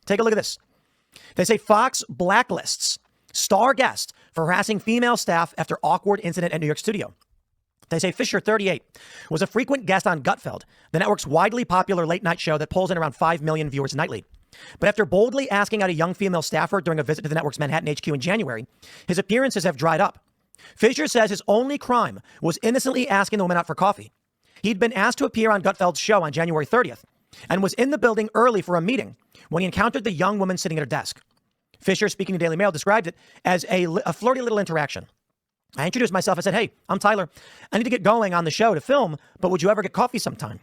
Take a look at this. They say Fox blacklists star guest for harassing female staff after awkward incident at New York studio. They say Fisher, 38, was a frequent guest on Gutfeld, the network's widely popular late-night show that pulls in around 5 million viewers nightly. But after boldly asking out a young female staffer during a visit to the network's Manhattan HQ in January, his appearances have dried up. Fisher says his only crime was innocently asking the woman out for coffee. He'd been asked to appear on Gutfeld's show on January 30th and was in the building early for a meeting when he encountered the young woman sitting at her desk. Fisher, speaking to Daily Mail, described it as a flirty little interaction. I introduced myself. I said, hey, I'm Tyler. I need to get going on the show to film, but would you ever get coffee sometime?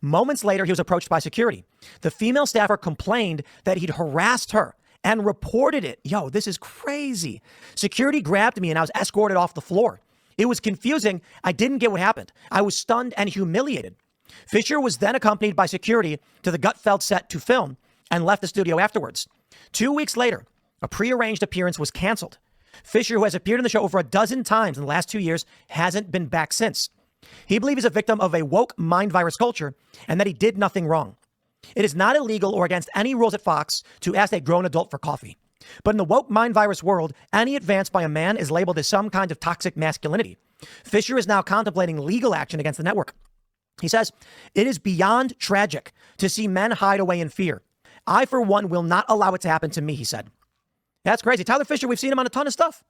Moments later, he was approached by security. The female staffer complained that he'd harassed her and reported it. Yo, this is crazy. Security grabbed me and I was escorted off the floor. It was confusing. I didn't get what happened. I was stunned and humiliated. Fisher was then accompanied by security to the Gutfeld set to film and left the studio afterwards. 2 weeks later, a prearranged appearance was canceled. Fisher, who has appeared in the show over a dozen times in the last 2 years, hasn't been back since. He believes he's a victim of a woke mind virus culture and that he did nothing wrong. It is not illegal or against any rules at Fox to ask a grown adult for coffee. But in the woke mind virus world, any advance by a man is labeled as some kind of toxic masculinity. Fisher is now contemplating legal action against the network. He says, it is beyond tragic to see men hide away in fear. I, for one, will not allow it to happen to me, he said. That's crazy. Tyler Fisher, we've seen him on a ton of stuff.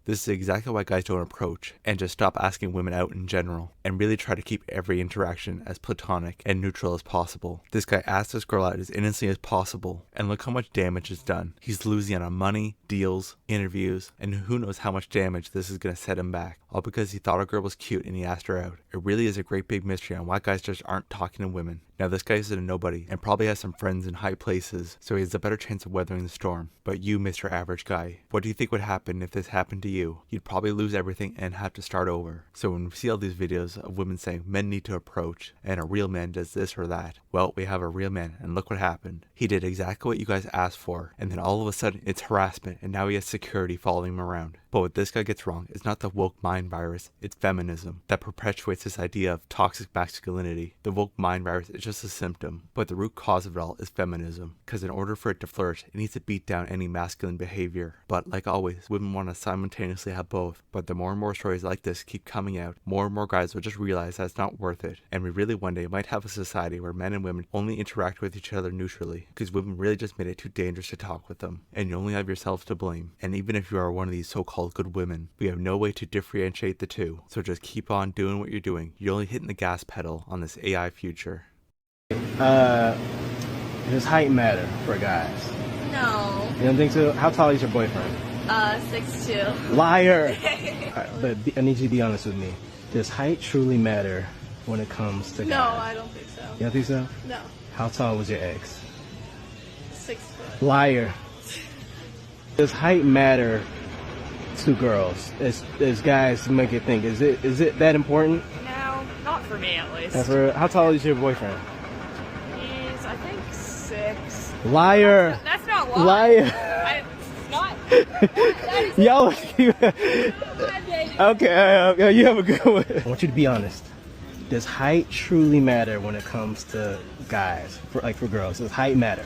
This is exactly why guys don't approach and just stop asking women out in general and really try to keep every interaction as platonic and neutral as possible. This guy asked this girl out as innocently as possible and look how much damage is done. He's losing out on money, deals, interviews, and who knows how much damage this is going to set him back. All because he thought a girl was cute and he asked her out. It really is a great big mystery on why guys just aren't talking to women. Now this guy is a nobody and probably has some friends in high places, so he has a better chance of weathering the storm. But you, Mr. Average Guy, what do you think would happen if this happened to you? You'd probably lose everything and have to start over. So when we see all these videos of women saying men need to approach and a real man does this or that, well, we have a real man and look what happened. He did exactly what you guys asked for, and then all of a sudden it's harassment and now he has security following him around. But what this guy gets wrong is not the woke mind virus, it's feminism that perpetuates this idea of toxic masculinity. The woke mind virus is just a symptom, but the root cause of it all is feminism, because in order for it to flourish, it needs to beat down any masculine behavior. But like always, women want to simultaneously have both, but the more and more stories like this keep coming out, more and more guys will just realize that's not worth it, and we really one day might have a society where men and women only interact with each other neutrally, because women really just made it too dangerous to talk with them, and you only have yourselves to blame. And even if you are one of these so-called good women, we have no way to differentiate the two, so just keep on doing what you're doing. You're only hitting the gas pedal on this AI future. Does height matter for guys? No. You don't think so? How tall is your boyfriend? 6'2". Liar! But I need you to be honest with me. Does height truly matter when it comes to guys? No, I don't think so. You don't think so? No. How tall was your ex? 6 foot. Liar. Does height matter to girls? As guys to make it think, is it that important? No, not for me at least. How tall is your boyfriend? He's, I think, 6. Liar! That's not lying. Liar! It's not. That is Yo! not Okay, you have a good one. I want you to be honest. Does height truly matter when it comes to guys? For girls, does height matter?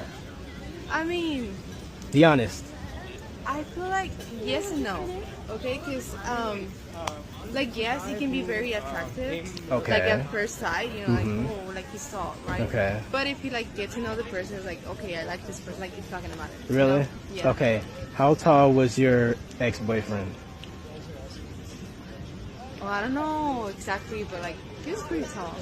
I mean, Be honest. I feel like yes and no. Okay, because like yes, it can be very attractive. Okay. Like at first sight, you know, Mhm. like oh, like he's tall, right? Okay. But if you like get to know the person, it's like okay, I like this person. Like it's not gonna matter. you Really? know? Yeah. Okay. How tall was your ex-boyfriend? Well, I don't know exactly, but like he was pretty tall.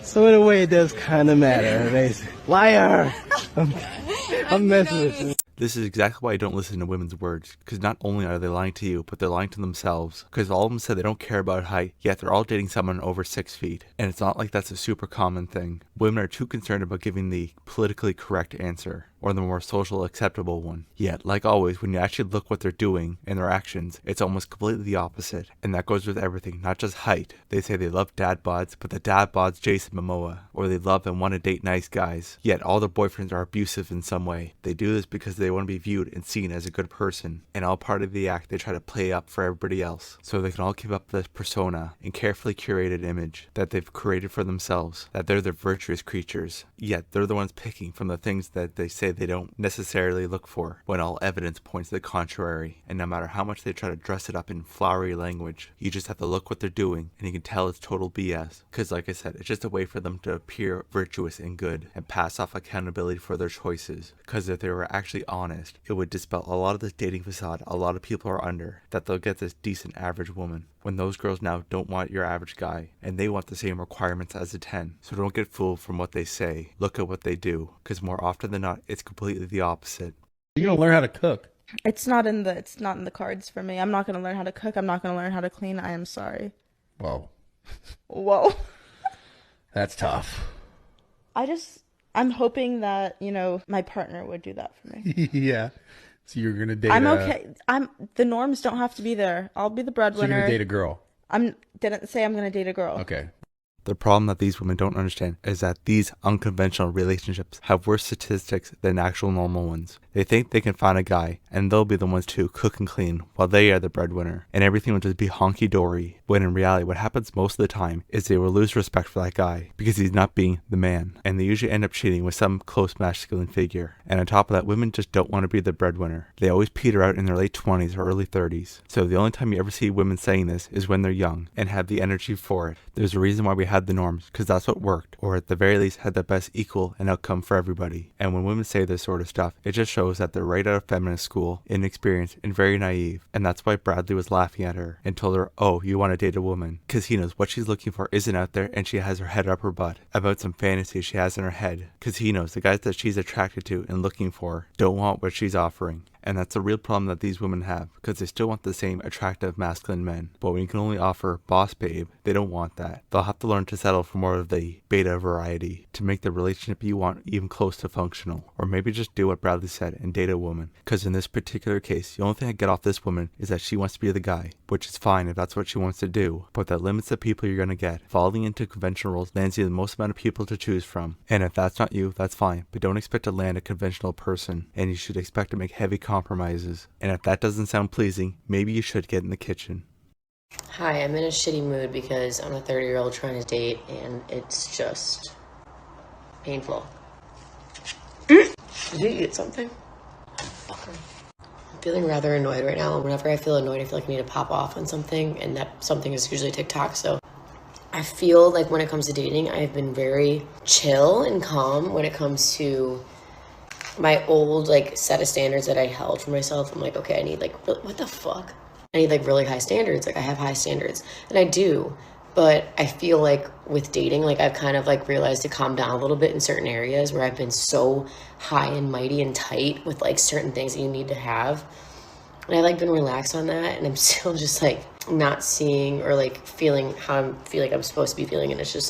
So in a way, it does kind of matter. Basically. Liar! I'm messing with you. This is exactly why I don't listen to women's words, because not only are they lying to you, but they're lying to themselves, because all of them said they don't care about height, yet they're all dating someone over 6 feet, and it's not like that's a super common thing. Women are too concerned about giving the politically correct answer, or the more social acceptable one. Yet, like always, when you actually look what they're doing and their actions, it's almost completely the opposite. And that goes with everything, not just height. They say they love dad bods, but the dad bod's Jason Momoa. Or they love and want to date nice guys. Yet all their boyfriends are abusive in some way. They do this because they want to be viewed and seen as a good person. And all part of the act they try to play up for everybody else. So they can all keep up this persona and carefully curated image that they've created for themselves. That they're the virtuous creatures. Yet they're the ones picking from the things that they say they don't necessarily look for, when all evidence points to the contrary. And no matter how much they try to dress it up in flowery language, you just have to look what they're doing and you can tell it's total BS. Because like I said, it's just a way for them to appear virtuous and good and pass off accountability for their choices. Because if they were actually honest, it would dispel a lot of this dating facade a lot of people are under, that they'll get this decent average woman, when those girls now don't want your average guy and they want the same requirements as a 10. So don't get fooled from what they say, look at what they do, because more often than not it's completely the opposite. You're gonna learn how to cook. It's not in the cards for me. I'm not gonna learn how to cook. I'm not gonna learn how to clean. I am sorry. Whoa, Whoa. that's tough. I'm hoping that, my partner would do that for me. Yeah. So you're gonna date. I'm okay. The norms don't have to be there. I'll be the breadwinner. So you're gonna date a girl. Didn't say I'm gonna date a girl. Okay. The problem that these women don't understand is that these unconventional relationships have worse statistics than actual normal ones. They think they can find a guy and they'll be the ones to cook and clean while they are the breadwinner, and everything will just be honky-dory, when in reality what happens most of the time is they will lose respect for that guy because he's not being the man, and they usually end up cheating with some close masculine figure. And on top of that, women just don't want to be the breadwinner. They always peter out in their late 20s or early 30s. So the only time you ever see women saying this is when they're young and have the energy for it. There's a reason why we had the norms, because that's what worked, or at the very least had the best equal and outcome for everybody. And when women say this sort of stuff, it just shows that they're right out of feminist school, inexperienced and very naive. And that's why Bradley was laughing at her and told her, oh, you want to date a woman, because he knows what she's looking for isn't out there and she has her head up her butt about some fantasy she has in her head, because he knows the guys that she's attracted to and looking for don't want what she's offering. And that's a real problem that these women have, because they still want the same attractive masculine men. But when you can only offer boss babe, they don't want that. They'll have to learn to settle for more of the beta variety to make the relationship you want even close to functional. Or maybe just do what Bradley said and date a woman. Because in this particular case, the only thing I get off this woman is that she wants to be the guy, which is fine if that's what she wants to do. But that limits the people you're going to get. Falling into conventional roles lands you the most amount of people to choose from. And if that's not you, that's fine. But don't expect to land a conventional person. And you should expect to make heavy compromises. And if that doesn't sound pleasing, maybe you should get in the kitchen. Hi, I'm in a shitty mood because I'm a 30-year-old trying to date and it's just painful. Did you eat something? Fucker. I'm feeling rather annoyed right now. Whenever I feel annoyed, I feel like I need to pop off on something, and that something is usually TikTok. So I feel like when it comes to dating, I've been very chill and calm when it comes to my old set of standards that I held for myself. I'm like, okay, I need what the fuck? I need really high standards. I have high standards, and I do, but I feel like with dating, I've kind of realized to calm down a little bit in certain areas where I've been so high and mighty and tight with certain things that you need to have. And I've been relaxed on that, and I'm still just not seeing or feeling how I feel I'm supposed to be feeling, and it's just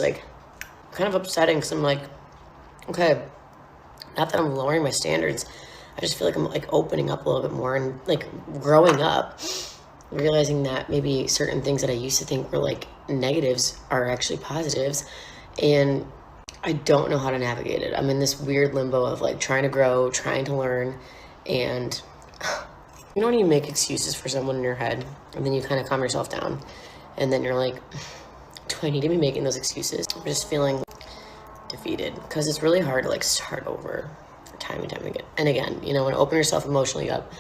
kind of upsetting because I'm okay, not that I'm lowering my standards, I just feel I'm opening up a little bit more and growing up, realizing that maybe certain things that I used to think were negatives are actually positives, and I don't know how to navigate it. I'm in this weird limbo of trying to grow, trying to learn, and you know when you make excuses for someone in your head and then you kind of calm yourself down and then you're do I need to be making those excuses? I'm just feeling defeated because it's really hard to start over time and time again. And again, when open yourself emotionally up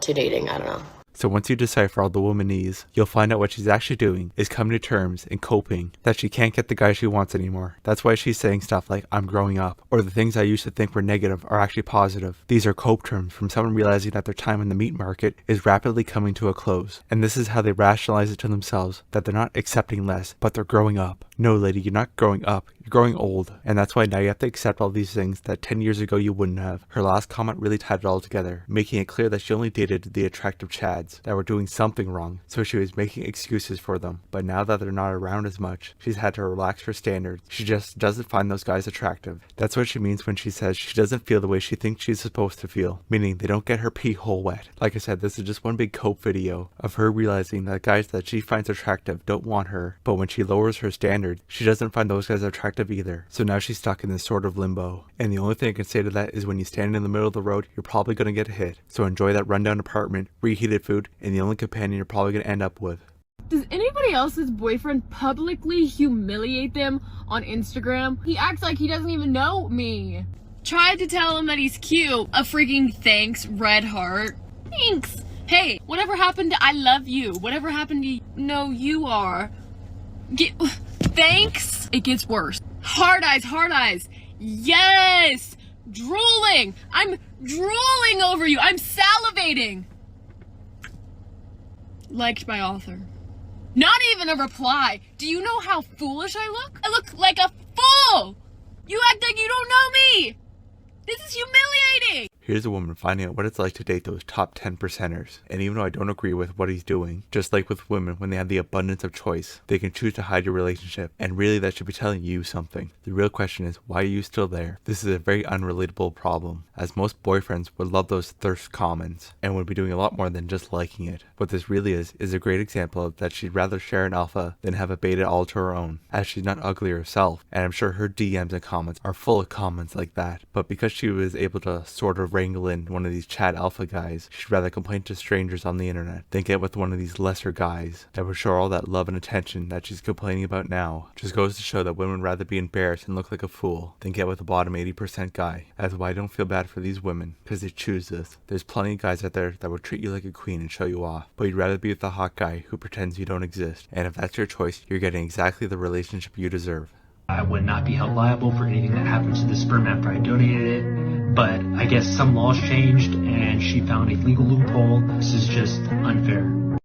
to dating, I don't know. So once you decipher all the woman needs, you'll find out what she's actually doing is coming to terms and coping that she can't get the guy she wants anymore. That's why she's saying stuff like, I'm growing up, or the things I used to think were negative are actually positive. These are cope terms from someone realizing that their time in the meat market is rapidly coming to a close. And this is how they rationalize it to themselves, that they're not accepting less, but they're growing up. No, lady, you're not growing up. You're growing old. And that's why now you have to accept all these things that 10 years ago you wouldn't have. Her last comment really tied it all together, making it clear that she only dated the attractive Chads. dads that were doing something wrong, so she was making excuses for them. But now that they're not around as much, she's had to relax her standards. She just doesn't find those guys attractive. That's what she means when she says she doesn't feel the way she thinks she's supposed to feel, meaning they don't get her pee hole wet. Like I said, this is just one big cope video of her realizing that guys that she finds attractive don't want her, but when she lowers her standards, she doesn't find those guys attractive either. So now she's stuck in this sort of limbo. And the only thing I can say to that is when you stand in the middle of the road, you're probably going to get hit. So enjoy that rundown apartment, reheated food, and the only companion you're probably going to end up with. Does anybody else's boyfriend publicly humiliate them on Instagram? He acts like he doesn't even know me. Tried to tell him that he's cute. A freaking thanks, red heart. Thanks. Hey, whatever happened to I love you? Whatever happened to no, you are? Thanks? It gets worse. Hard eyes, hard eyes. Yes! Drooling! I'm drooling over you. I'm salivating. Liked by author. Not even a reply. Do you know how foolish I look? I look like a fool! You act like you don't know me! This is humiliating! Here's a woman finding out what it's like to date those top 10 percenters. And even though I don't agree with what he's doing, just like with women, when they have the abundance of choice, they can choose to hide your relationship. And really that should be telling you something. The real question is, why are you still there? This is a very unrelatable problem, as most boyfriends would love those thirst comments and would be doing a lot more than just liking it. What this really is a great example of that she'd rather share an alpha than have a beta all to her own, as she's not ugly herself. And I'm sure her DMs and comments are full of comments like that. But because she was able to sort of wrangle in one of these chat alpha guys, she'd rather complain to strangers on the internet than get with one of these lesser guys that would show all that love and attention that she's complaining about now. Just goes to show that women would rather be embarrassed and look like a fool than get with the bottom 80% guy. That's why I don't feel bad for these women, because they choose this. There's plenty of guys out there that would treat you like a queen and show you off, but you'd rather be with the hot guy who pretends you don't exist. And if that's your choice, you're getting exactly the relationship you deserve. I would not be held liable for anything that happens to the sperm after I donated it, but I guess some laws changed and she found a legal loophole. This is just unfair.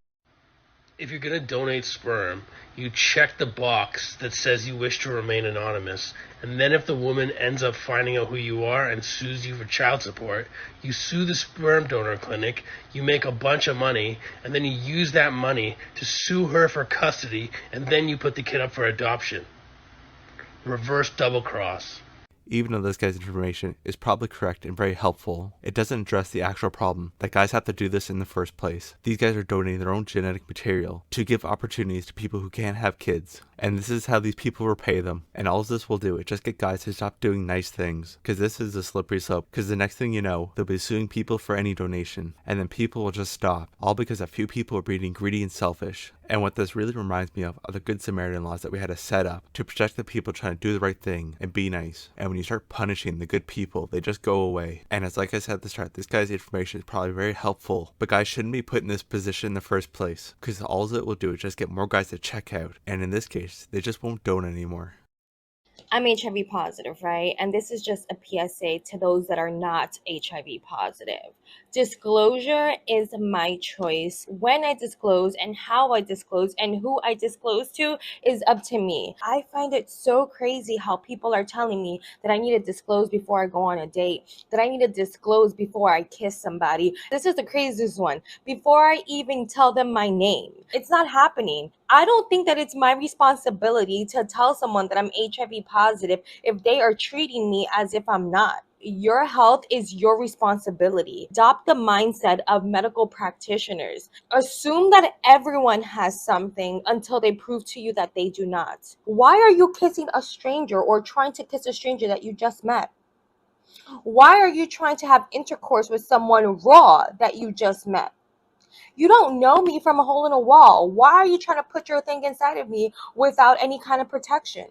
If you're going to donate sperm, you check the box that says you wish to remain anonymous, and then if the woman ends up finding out who you are and sues you for child support, you sue the sperm donor clinic, you make a bunch of money, and then you use that money to sue her for custody, and then you put the kid up for adoption. Reverse double cross. Even though this guy's information is probably correct and very helpful, it doesn't address the actual problem that guys have to do this in the first place. These guys are donating their own genetic material to give opportunities to people who can't have kids. And this is how these people repay them. And all this will do is just get guys to stop doing nice things. Because this is a slippery slope. Because the next thing you know, they'll be suing people for any donation. And then people will just stop. All because a few people are being greedy and selfish. And what this really reminds me of are the Good Samaritan laws that we had to set up to protect the people trying to do the right thing and be nice. And when you start punishing the good people, they just go away. And as like I said at the start, this guy's information is probably very helpful. But guys shouldn't be put in this position in the first place. Because all it will do is just get more guys to check out. And in this case, they just won't donate anymore. I'm HIV positive, right? And this is just a PSA to those that are not HIV positive. Disclosure is my choice. When I disclose and how I disclose and who I disclose to is up to me. I find it so crazy how people are telling me that I need to disclose before I go on a date, that I need to disclose before I kiss somebody. This is the craziest one. Before I even tell them my name. It's not happening. I don't think that it's my responsibility to tell someone that I'm HIV positive if they are treating me as if I'm not. Your health is your responsibility. Adopt the mindset of medical practitioners. Assume that everyone has something until they prove to you that they do not. Why are you kissing a stranger or trying to kiss a stranger that you just met? Why are you trying to have intercourse with someone raw that you just met? You don't know me from a hole in a wall. Why are you trying to put your thing inside of me without any kind of protection?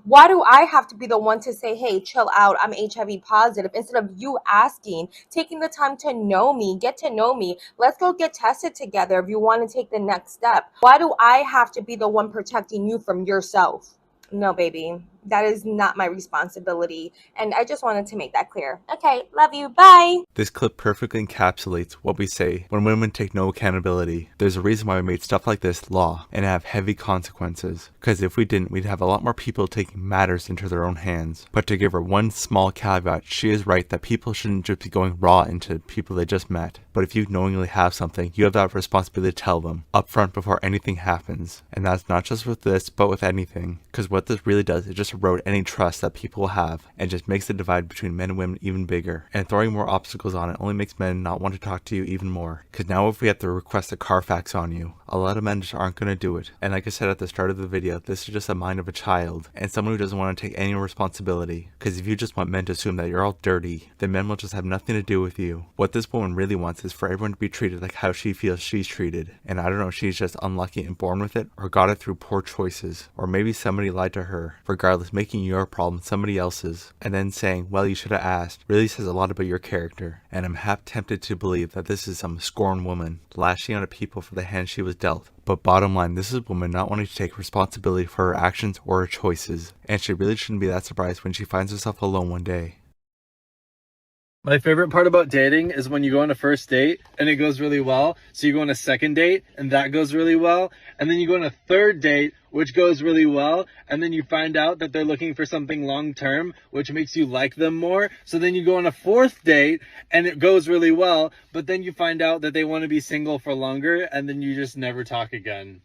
Why do I have to be the one to say, hey, chill out, I'm HIV positive, instead of you asking, taking the time to know me, get to know me, let's go get tested together if you want to take the next step. Why do I have to be the one protecting you from yourself? No, baby. that is not my responsibility. And I just wanted to make that clear. Okay, love you. Bye. This clip perfectly encapsulates what we say when women take no accountability. There's a reason why we made stuff like this law and have heavy consequences. Because if we didn't, we'd have a lot more people taking matters into their own hands. But to give her one small caveat, she is right that people shouldn't just be going raw into people they just met. But if you knowingly have something, you have that responsibility to tell them up front before anything happens. And that's not just with this, but with anything. Because what this really does is just erode any trust that people will have and just makes the divide between men and women even bigger. And throwing more obstacles on it only makes men not want to talk to you even more. Because now if we have to request a Carfax on you, a lot of men just aren't going to do it. And like I said at the start of the video, this is just the mind of a child and someone who doesn't want to take any responsibility. Because if you just want men to assume that you're all dirty, then men will just have nothing to do with you. What this woman really wants is for everyone to be treated like how she feels she's treated. And I don't know if she's just unlucky and born with it, or got it through poor choices, or maybe somebody lied to her. Regardless, making your problem somebody else's, and then saying, well, you should have asked, really says a lot about your character. And I'm half tempted to believe that this is some scorned woman, lashing out at people for the hand she was dealt. But bottom line, this is a woman not wanting to take responsibility for her actions or her choices. And she really shouldn't be that surprised when she finds herself alone one day. My favorite part about dating is when you go on a first date and it goes really well. So you go on a second date and that goes really well. And then you go on a third date, which goes really well. And then you find out that they're looking for something long term, which makes you like them more. So then you go on a fourth date and it goes really well. But then you find out that they want to be single for longer and then you just never talk again.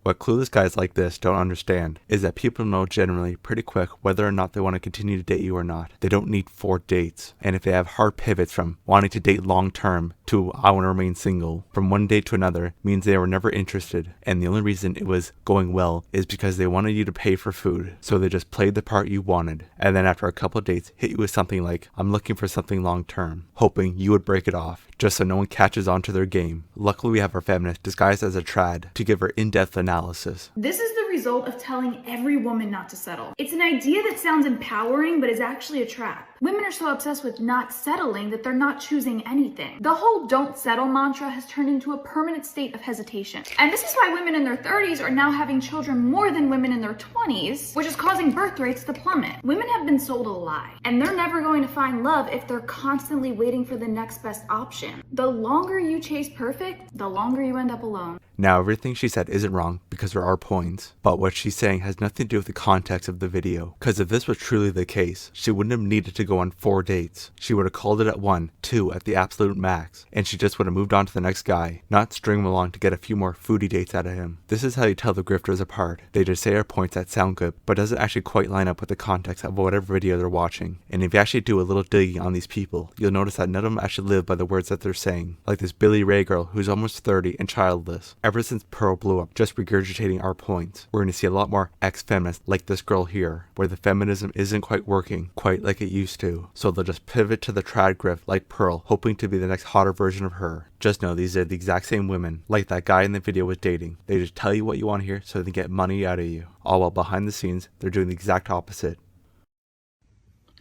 What clueless guys like this don't understand is that people know generally pretty quick whether or not they want to continue to date you or not. They don't need 4 dates. And if they have hard pivots from wanting to date long term to I want to remain single from one date to another, means they were never interested. And the only reason it was going well is because they wanted you to pay for food. So they just played the part you wanted. And then after a couple of dates, hit you with something like, I'm looking for something long term, hoping you would break it off, just so no one catches on to their game. Luckily we have our feminist disguised as a trad to give her in-depth analysis. This is the result of telling every woman not to settle. It's an idea that sounds empowering, but is actually a trap. Women are so obsessed with not settling that they're not choosing anything. The whole don't settle mantra has turned into a permanent state of hesitation. And this is why women in their 30s are now having children more than women in their 20s, which is causing birth rates to plummet. Women have been sold a lie, and they're never going to find love if they're constantly waiting for the next best option. The longer you chase perfect, the longer you end up alone. Now everything she said isn't wrong because there are points, but what she's saying has nothing to do with the context of the video. Because if this was truly the case, she wouldn't have needed to go on 4 dates. She would have called it at 1, 2 at the absolute max, and she just would have moved on to the next guy, not string him along to get a few more foodie dates out of him. This is how you tell the grifters apart. They just say our points that sound good, but doesn't actually quite line up with the context of whatever video they're watching. And if you actually do a little digging on these people, you'll notice that none of them actually live by the words that they're saying. Like this Billy Ray girl who's almost 30 and childless. Ever since Pearl blew up, just regurgitating our points, we're going to see a lot more ex-feminists like this girl here, where the feminism isn't quite working quite like it used to. So they'll just pivot to the trad grift like Pearl, hoping to be the next hotter version of her. Just know these are the exact same women, like that guy in the video was dating. They just tell you what you want to hear so they can get money out of you. All while behind the scenes, they're doing the exact opposite.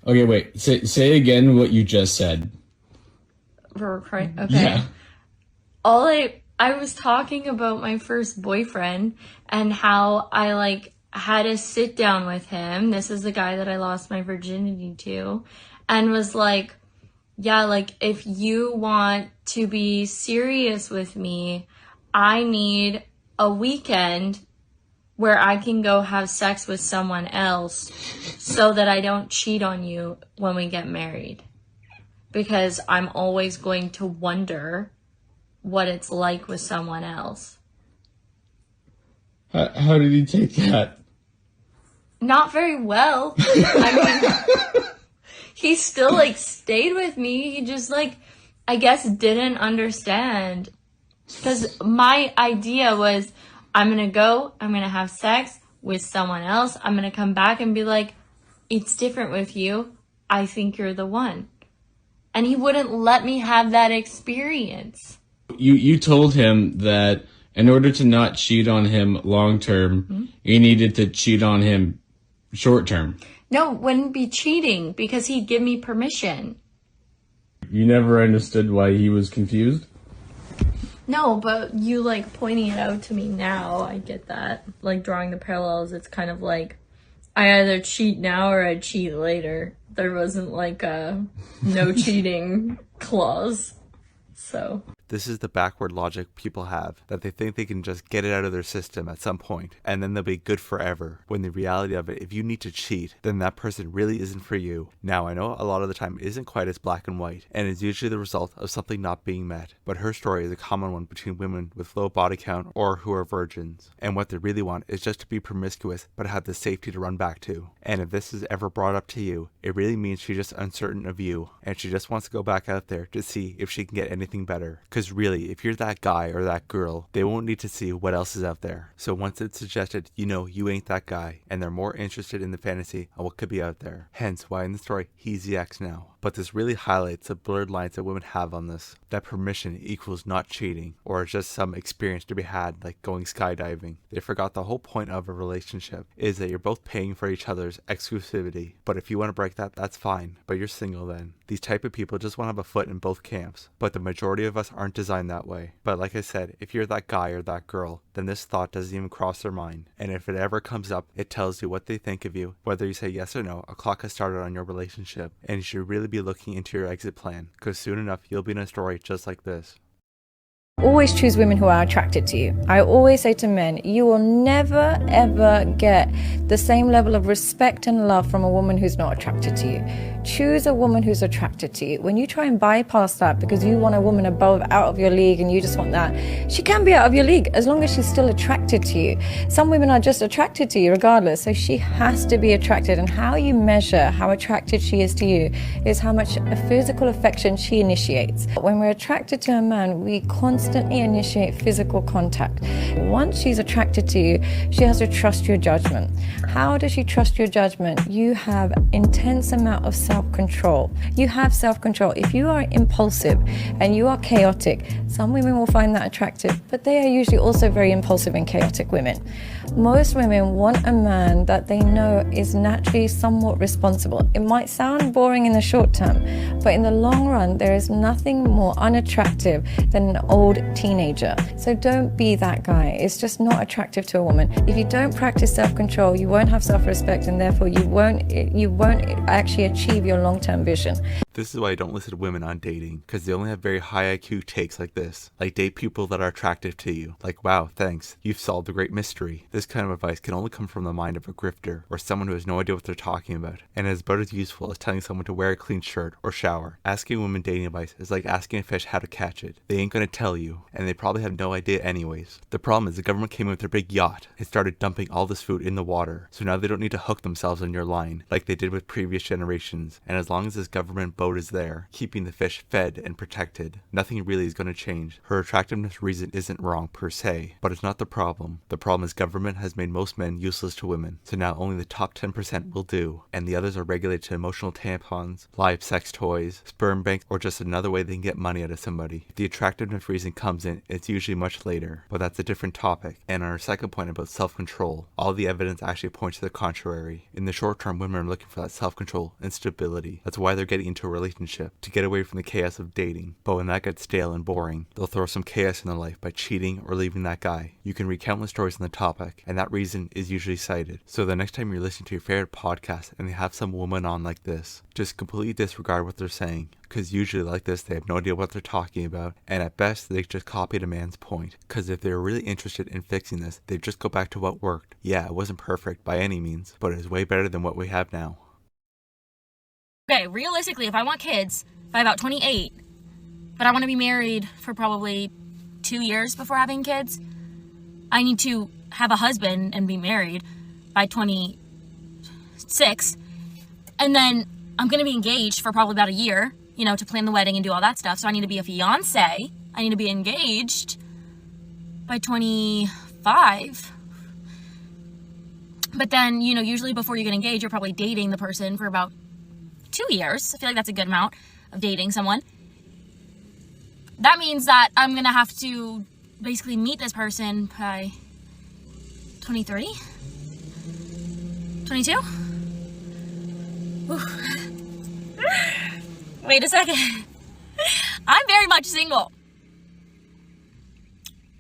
Okay, wait. Say again what you just said. We're recording? Okay. Yeah. I was talking about my first boyfriend and how I had a sit down with him. This is the guy that I lost my virginity to, and was like, yeah, if you want to be serious with me, I need a weekend where I can go have sex with someone else so that I don't cheat on you when we get married. Because I'm always going to wonder what it's like with someone else. How did he take that? Not very well. I mean, he still stayed with me. He just I guess didn't understand. Because my idea was, I'm going to have sex with someone else. I'm going to come back and be like, it's different with you. I think you're the one. And he wouldn't let me have that experience. You told him that in order to not cheat on him long term, you needed to cheat on him short term. No, it wouldn't be cheating because he'd give me permission. You never understood why he was confused? No, but you pointing it out to me now, I get that. Drawing the parallels, it's kind of I either cheat now or I cheat later. There wasn't like a no cheating clause. So This is the backward logic people have, that they think they can just get it out of their system at some point, and then they'll be good forever, when the reality of it, if you need to cheat, then that person really isn't for you. Now, I know a lot of the time isn't quite as black and white, and is usually the result of something not being met, but her story is a common one between women with low body count or who are virgins, and what they really want is just to be promiscuous, but have the safety to run back to. And if this is ever brought up to you, it really means she's just uncertain of you, and she just wants to go back out there to see if she can get anything better. Because really, if you're that guy or that girl, they won't need to see what else is out there. So once it's suggested, you know you ain't that guy, and they're more interested in the fantasy of what could be out there. Hence why in the story, he's the ex now. But this really highlights the blurred lines that women have on this. That permission equals not cheating, or just some experience to be had, like going skydiving. They forgot the whole point of a relationship is that you're both paying for each other's exclusivity. But if you want to break that, that's fine. But you're single then. These type of people just want to have a foot in both camps. But the majority of us aren't designed that way. But like I said, if you're that guy or that girl, then this thought doesn't even cross their mind. And if it ever comes up, it tells you what they think of you. Whether you say yes or no, a clock has started on your relationship. And you should really be looking into your exit plan, because soon enough you'll be in a story just like this. Always choose women who are attracted to you. I always say to men, you will never ever get the same level of respect and love from a woman who's not attracted to you. Choose a woman who's attracted to you. When you try and bypass that because you want a woman above, out of your league, and you just want that, she can be out of your league as long as she's still attracted to you. Some women are just attracted to you regardless, so she has to be attracted. And how you measure how attracted she is to you is how much physical affection she initiates. When we're attracted to a man, we constantly initiate physical contact. Once she's attracted to you, she has to trust your judgment. How does she trust your judgment? You have intense amount of self-control. You have self-control. If you are impulsive and you are chaotic, some women will find that attractive, but they are usually also very impulsive and chaotic women. Most women want a man that they know is naturally somewhat responsible. It might sound boring in the short term, but in the long run, there is nothing more unattractive than an old teenager. So don't be that guy. It's just not attractive to a woman. If you don't practice self-control, you won't have self-respect, and therefore you won't actually achieve your long-term vision. This is why I don't listen to women on dating, because they only have very high IQ takes like this. Like, date people that are attractive to you. Like, wow, thanks, you've solved the great mystery. This kind of advice can only come from the mind of a grifter, or someone who has no idea what they're talking about, and is about as useful as telling someone to wear a clean shirt or shower. Asking women dating advice is like asking a fish how to catch it. They ain't gonna tell you, and they probably have no idea anyways. The problem is the government came in with their big yacht and started dumping all this food in the water, so now they don't need to hook themselves on your line, like they did with previous generations. And as long as this government boat is there, keeping the fish fed and protected, nothing really is going to change. Her attractiveness reason isn't wrong per se, but it's not the problem. The problem is government has made most men useless to women, so now only the top 10% will do, and the others are regulated to emotional tampons, live sex toys, sperm banks, or just another way they can get money out of somebody. If the attractiveness reason comes in, it's usually much later, but that's a different topic. And on our second point about self-control, all the evidence actually points to the contrary. In the short term, women are looking for that self-control and stability. That's why they're getting into a relationship, to get away from the chaos of dating. But when that gets stale and boring, they'll throw some chaos in their life by cheating or leaving that guy. You can read countless stories on the topic, and that reason is usually cited. So the next time you're listening to your favorite podcast and they have some woman on like this, just completely disregard what they're saying, because usually like this they have no idea what they're talking about, and at best they just copied a man's point. Because if they're really interested in fixing this, they'd just go back to what worked. Yeah, it wasn't perfect by any means, but it is way better than what we have now. Okay, realistically, if I want kids by about 28, but I want to be married for probably 2 years before having kids, I need to have a husband and be married by 26, and then I'm going to be engaged for probably about a year, you know, to plan the wedding and do all that stuff. So I need to be a fiance. I need to be engaged by 25. But then, you know, usually before you get engaged, you're probably dating the person for about 2 years. I feel like that's a good amount of dating someone. That means that I'm going to have to basically meet this person by 2030? 22? Ooh. Wait a second. I'm very much single.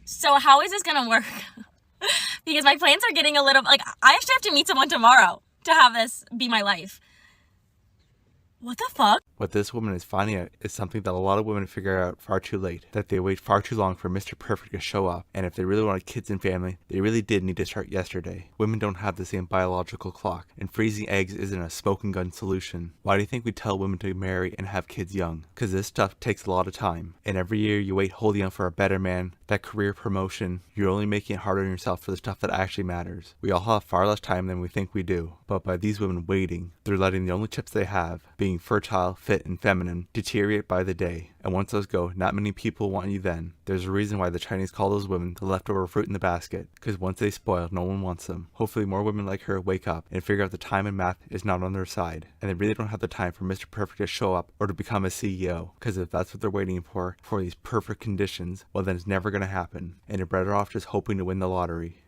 So how is this gonna work? Because my plans are getting a little, like, I actually have to meet someone tomorrow to have this be my life. What the fuck? What this woman is finding out is something that a lot of women figure out far too late, that they wait far too long for Mr. Perfect to show up, and if they really wanted kids and family, they really did need to start yesterday. Women don't have the same biological clock, and freezing eggs isn't a smoking gun solution. Why do you think we tell women to marry and have kids young? Because this stuff takes a lot of time, and every year you wait holding out for a better man, that career promotion, you're only making it harder on yourself for the stuff that actually matters. We all have far less time than we think we do, but by these women waiting, they're letting the only chips they have, being fertile, fit, and feminine, deteriorate by the day. And once those go, not many people want you then. There's a reason why the Chinese call those women the leftover fruit in the basket, because once they spoil, no one wants them. Hopefully more women like her wake up and figure out the time and math is not on their side, and they really don't have the time for Mr. Perfect to show up or to become a CEO, because if that's what they're waiting for these perfect conditions, well then it's never going to happen, and they're better off just hoping to win the lottery.